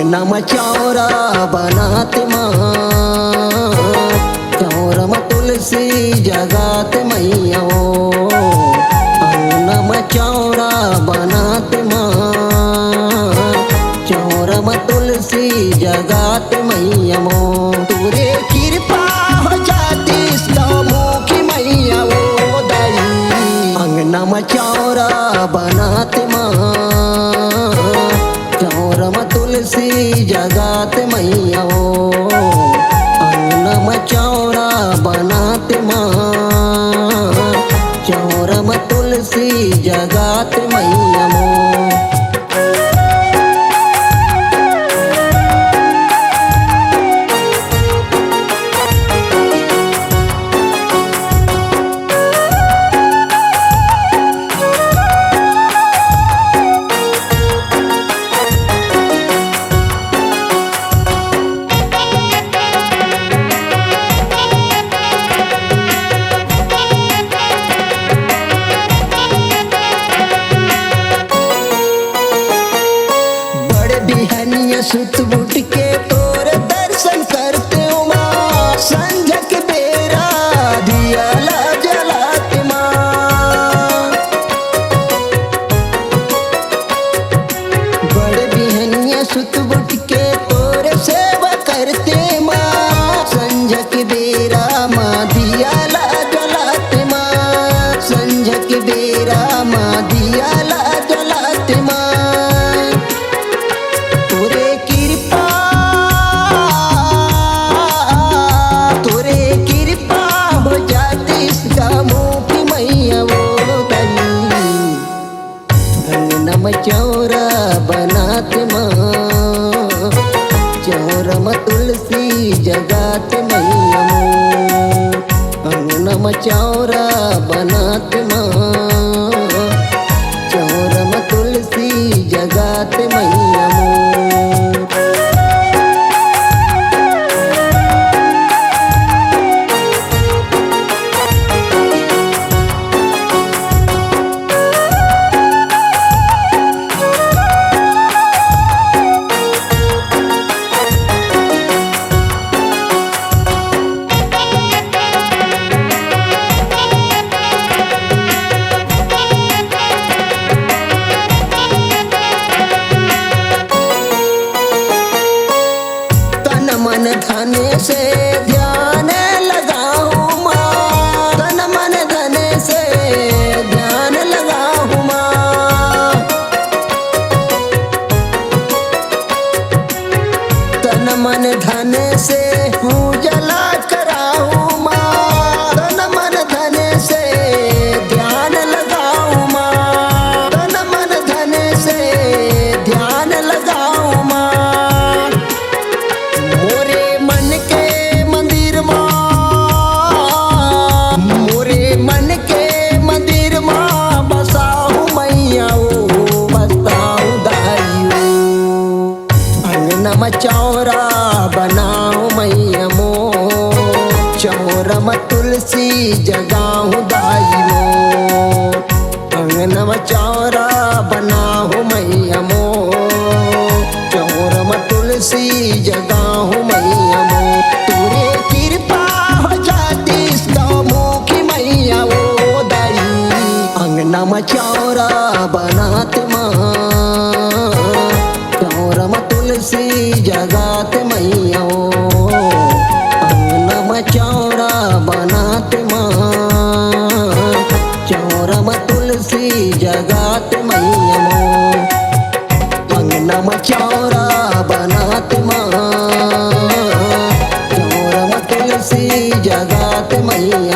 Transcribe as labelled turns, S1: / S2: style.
S1: अंगना में चौरा बनाते माँ, चौरा में तुलसी जगाते मैया। अंगना में चौरा बनाते माँ, चौरा में तुलसी जगाते मैया। तुरे कृपा हो जाती मुखी मैया वो दाई। अंगना में चौरा बनाते माँ, चौरा में तुलसी जगाते मैया। अंगना में चौरा बनाते माँ, चौरा में तुलसी जगाते मैया। सुत बुट के तोर दर्शन करते हो माँ, संझा के बेरा दिया ला जलाते माँ। बड़े बिहनिया सुत बुट के तोर सेवा करते माँ, संझा के बेरा माँ दिया ला जलाते माँ, संझा के बेरा माँ दिया ला जलाते माँ। चौरा बनाते माँ, चौरा में तुलसी जगाते मैया। अंगना में चौरा बनाते माँ, चौरा में तुलसी जगाते मैया। मन धने से ध्यान लगाऊं माँ, तन मन धने से ध्यान लगाऊं माँ। तन मन धने से पूजला कराऊं माँ, तन मन धने से ध्यान लगाऊं माँ, तन मन धने से ध्यान लगाऊं माँ। मोरे मन के मंदिर माँ बसाऊं मैया ओ बसाऊं दाइयो। अंगना में चौरा बनाऊं मैया मो, चौरा में तुलसी जगाऊं दाइयो। अंगना में चौरा बनाऊं मैया मो, चौरा में तुलसी जगाऊं मैया मो। तुरे कृपा हो जाती मुखी मैया वो दाई। अंगना में चौरा बनाते माँ, चौरा में तुलसी जगाते मैया। अंगना में चौरा बनाते माँ, चौरा में तुलसी जगाते मैया। अंगना में चौरा बनाते माँ, चौरा में तुलसी जगाते मैया।